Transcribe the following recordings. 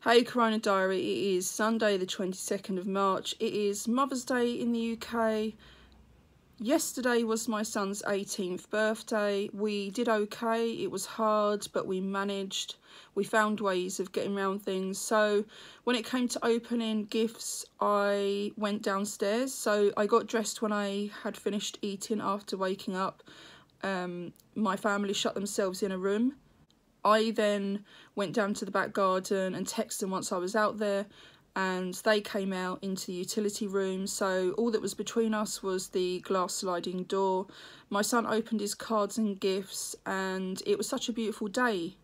Hey Corona Diary, it is Sunday the 22nd of March. It is Mother's Day in the UK. Yesterday was my son's 18th birthday. We did okay. It was hard, but we managed. We found ways of getting around things. So when it came to opening gifts, I went downstairs. So I got dressed when I had finished eating after waking up. My family shut themselves in a room. I then went down to the back garden and texted them once I was out there, and they came out into the utility room. So all that was between us was the glass sliding door. My son opened his cards and gifts, and it was such a beautiful day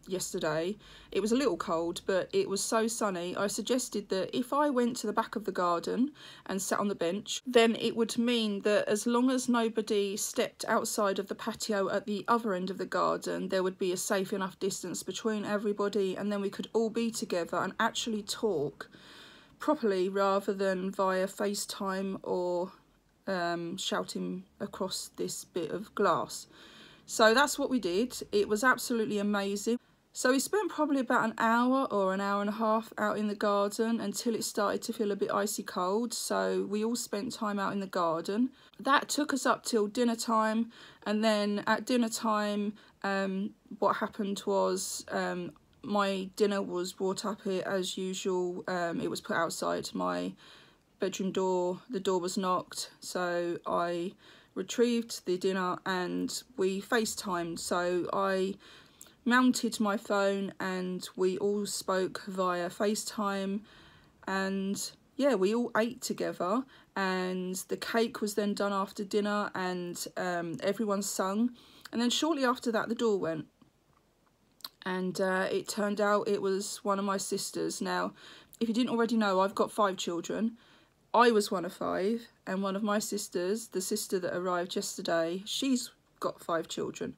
yesterday. It was a little cold, but it was so sunny. I suggested that if I went to the back of the garden and sat on the bench, then it would mean that as long as nobody stepped outside of the patio at the other end of the garden, there would be a safe enough distance between everybody, and then we could all be together and actually talk properly rather than via FaceTime or shouting across this bit of glass. So that's what we did. It was absolutely amazing. So we spent probably about an hour or an hour and a half out in the garden until it started to feel a bit icy cold. So we all spent time out in the garden. That took us up till dinner time. And then at dinner time, what happened was my dinner was brought up here as usual. It was put outside my bedroom door. The door was knocked. So I retrieved the dinner and we FaceTimed. So I mounted my phone and we all spoke via FaceTime, and yeah, we all ate together, and the cake was then done after dinner, and everyone sung, and then shortly after that the door went, and it turned out it was one of my sisters. Now, if you didn't already know, I've got 5 children. I was one of 5, and one of my sisters, the sister that arrived yesterday, she's got 5 children.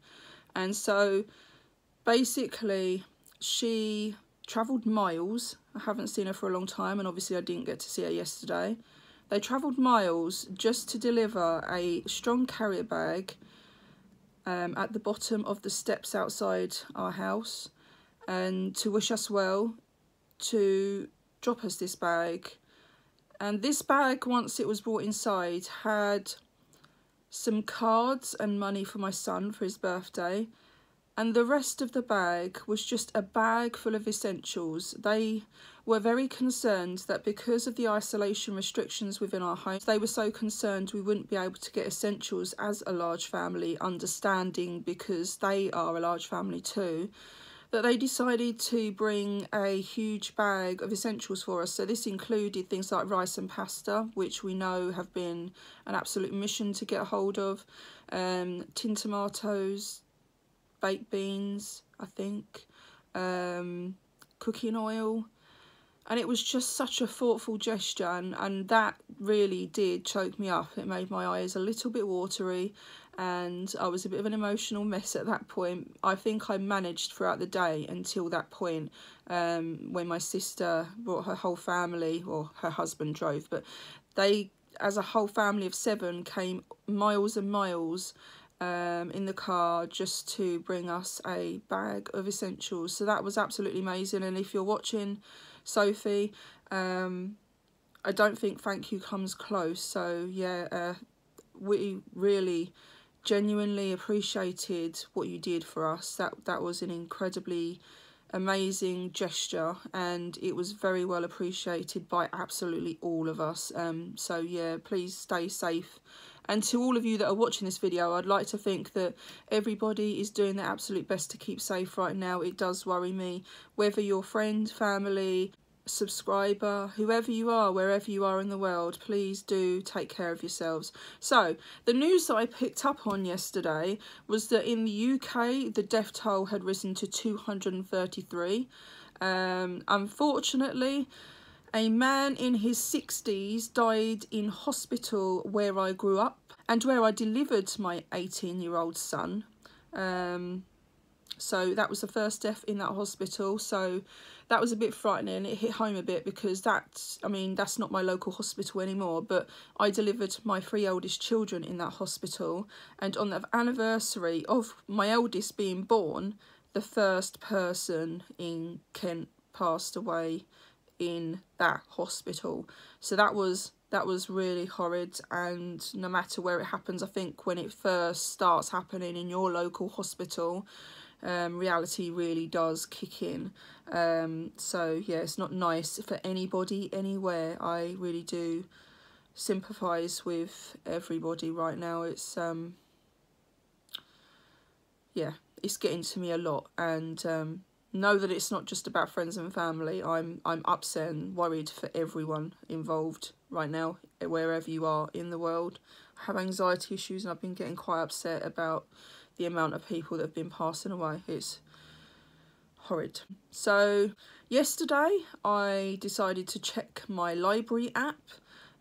And so basically she travelled miles. I haven't seen her for a long time, and obviously I didn't get to see her yesterday. They travelled miles just to deliver a strong carrier bag at the bottom of the steps outside our house, and to wish us well, to drop us this bag. And this bag, once it was brought inside, had some cards and money for my son for his birthday, and the rest of the bag was just a bag full of essentials. They were very concerned that because of the isolation restrictions within our home, they were so concerned we wouldn't be able to get essentials as a large family, understanding because they are a large family too, that they decided to bring a huge bag of essentials for us. So this included things like rice and pasta, which we know have been an absolute mission to get a hold of, tin tomatoes, baked beans, I think, cooking oil. And it was just such a thoughtful gesture, and that really did choke me up. It made my eyes a little bit watery, and I was a bit of an emotional mess at that point. I think I managed throughout the day until that point, when my sister brought her whole family, or her husband drove, but they, as a whole family of 7, came miles and miles in the car just to bring us a bag of essentials. So that was absolutely amazing. And if you're watching, Sophie, I don't think thank you comes close. So yeah, we really genuinely appreciated what you did for us. That was an incredibly amazing gesture, and it was very well appreciated by absolutely all of us. So yeah, please stay safe. And to all of you that are watching this video, I'd like to think that everybody is doing their absolute best to keep safe right now. It does worry me. Whether you're friend, family, subscriber, whoever you are, wherever you are in the world, please do take care of yourselves. So the news that I picked up on yesterday was that in the UK, the death toll had risen to 233. Unfortunately, a man in his 60s died in hospital where I grew up and where I delivered my 18-year-old son. So that was the first death in that hospital. So that was a bit frightening. It hit home a bit because that's not my local hospital anymore, but I delivered my 3 eldest children in that hospital. And on the anniversary of my eldest being born, the first person in Kent passed away in that hospital. So that was really horrid, and no matter where it happens, I think when it first starts happening in your local hospital, reality really does kick in. So yeah, it's not nice for anybody anywhere. I really do sympathise with everybody right now. It's yeah, it's getting to me a lot, and know that it's not just about friends and family. I'm upset and worried for everyone involved right now, wherever you are in the world. I have anxiety issues, and I've been getting quite upset about the amount of people that have been passing away. It's horrid. So yesterday I decided to check my library app,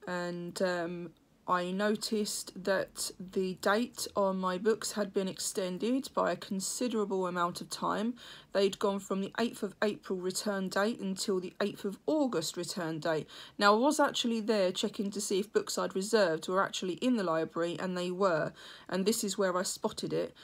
and I noticed that the date on my books had been extended by a considerable amount of time. They'd gone from the 8th of April return date until the 8th of August return date. Now, I was actually there checking to see if books I'd reserved were actually in the library, and they were, and this is where I spotted it.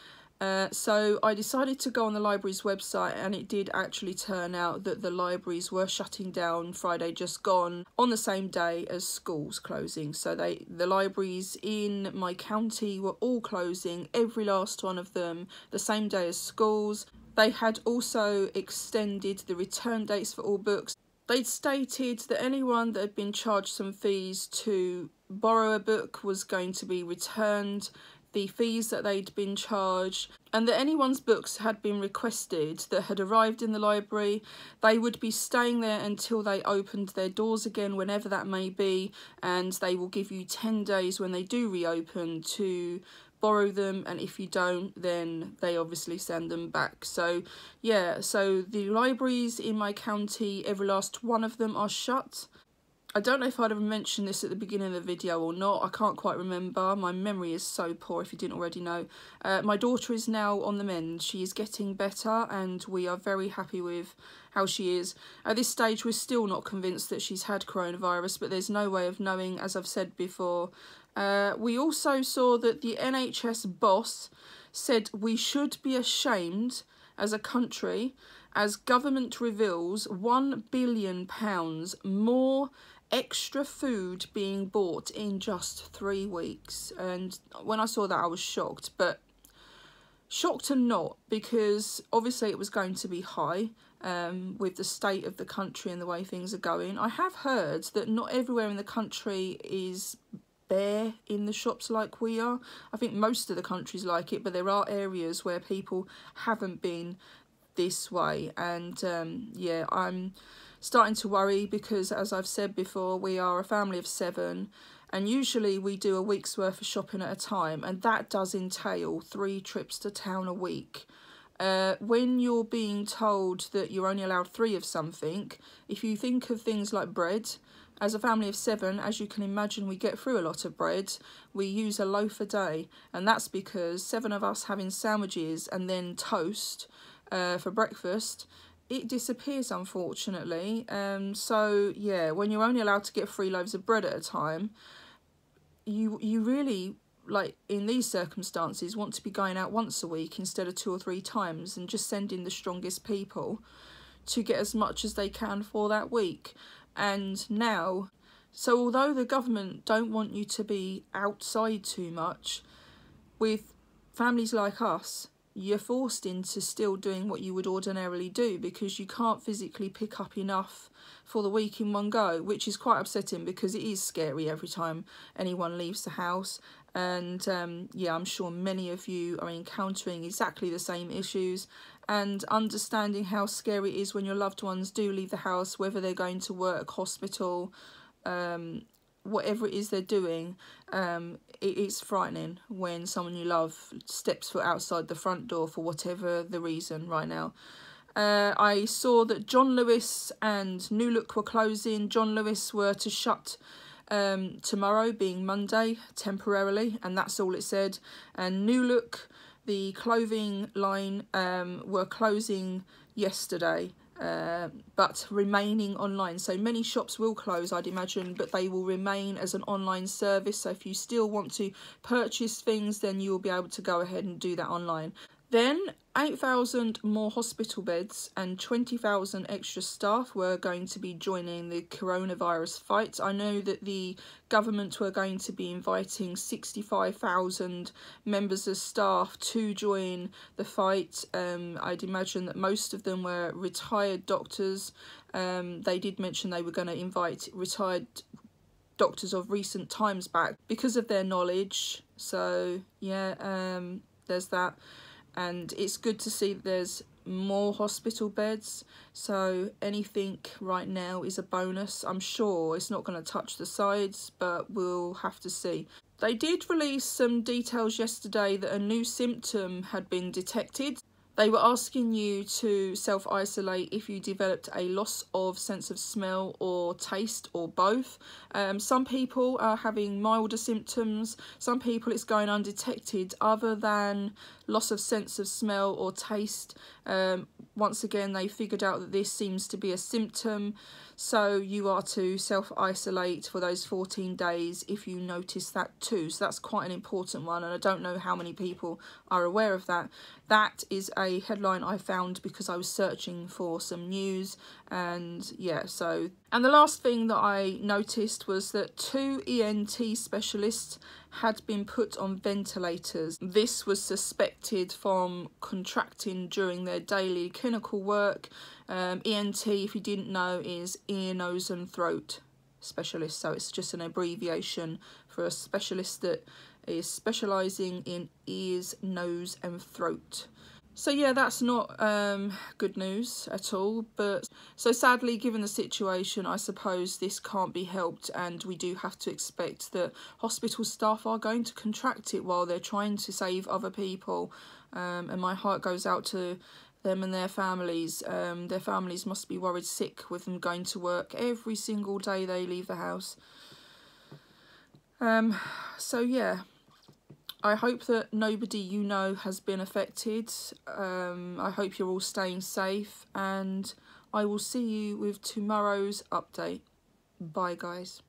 So I decided to go on the library's website, and it did actually turn out that the libraries were shutting down Friday just gone on the same day as schools closing. So the libraries in my county were all closing, every last one of them, the same day as schools. They had also extended the return dates for all books. They'd stated that anyone that had been charged some fees to borrow a book was going to be returned the fees that they'd been charged, and that anyone's books had been requested that had arrived in the library, they would be staying there until they opened their doors again, whenever that may be, and they will give you 10 days when they do reopen to borrow them, and if you don't, then they obviously send them back. So yeah, so the libraries in my county, every last one of them are shut. I don't know if I'd have mentioned this at the beginning of the video or not. I can't quite remember. My memory is so poor, if you didn't already know. My daughter is now on the mend. She is getting better, and we are very happy with how she is. At this stage, we're still not convinced that she's had coronavirus, but there's no way of knowing, as I've said before. We also saw that the NHS boss said we should be ashamed as a country as government reveals £1 billion more extra food being bought in just 3 weeks. And when I saw that, I was shocked, but shocked and not, because obviously it was going to be high with the state of the country and the way things are going. I have heard that not everywhere in the country is bare in the shops like we are. I think most of the country's like it, but there are areas where people haven't been this way, and yeah, I'm starting to worry, because as I've said before, we are a family of 7, and usually we do a week's worth of shopping at a time, and that does entail 3 trips to town a week. When you're being told that you're only allowed 3 of something, if you think of things like bread, as a family of 7, as you can imagine, we get through a lot of bread. We use a loaf a day, and that's because 7 of us having sandwiches and then toast for breakfast, it disappears, unfortunately. So yeah, when you're only allowed to get 3 loaves of bread at a time, you really, like in these circumstances, want to be going out once a week instead of 2 or 3 times, and just sending the strongest people to get as much as they can for that week. And now, so although the government don't want you to be outside too much, with families like us, you're forced into still doing what you would ordinarily do, because you can't physically pick up enough for the week in one go, which is quite upsetting, because it is scary every time anyone leaves the house. And yeah, I'm sure many of you are encountering exactly the same issues, and understanding how scary it is when your loved ones do leave the house, whether they're going to work, hospital, whatever it is they're doing. It's frightening when someone you love steps foot outside the front door for whatever the reason right now. I saw that John Lewis and New Look were closing. John Lewis were to shut tomorrow, being Monday, temporarily, and that's all it said. And New Look, the clothing line, were closing yesterday, but remaining online. So many shops will close, I'd imagine, but they will remain as an online service. So if you still want to purchase things, then you will be able to go ahead and do that online. Then 8,000 more hospital beds and 20,000 extra staff were going to be joining the coronavirus fight. I know that the government were going to be inviting 65,000 members of staff to join the fight. I'd imagine that most of them were retired doctors. They did mention they were going to invite retired doctors of recent times back because of their knowledge. So yeah, there's that. And it's good to see that there's more hospital beds, so anything right now is a bonus. I'm sure it's not going to touch the sides, but we'll have to see. They did release some details yesterday that a new symptom had been detected. They were asking you to self-isolate if you developed a loss of sense of smell or taste or both. Some people are having milder symptoms. Some people it's going undetected other than loss of sense of smell or taste. Once again, they figured out that this seems to be a symptom. So you are to self-isolate for those 14 days if you notice that too. So that's quite an important one, and I don't know how many people are aware of that. That is a headline I found because I was searching for some news, and yeah, so. And the last thing that I noticed was that 2 ENT specialists had been put on ventilators. This was suspected from contracting during their daily clinical work. ENT, if you didn't know, is ear, nose and throat specialist. So it's just an abbreviation for a specialist that is specialising in ears, nose and throat. So yeah, that's not good news at all. But so sadly, given the situation, I suppose this can't be helped, and we do have to expect that hospital staff are going to contract it while they're trying to save other people. And my heart goes out to them and their families. Their families must be worried sick with them going to work every single day they leave the house. So yeah, I hope that nobody you know has been affected. I hope you're all staying safe, and I will see you with tomorrow's update. Bye guys.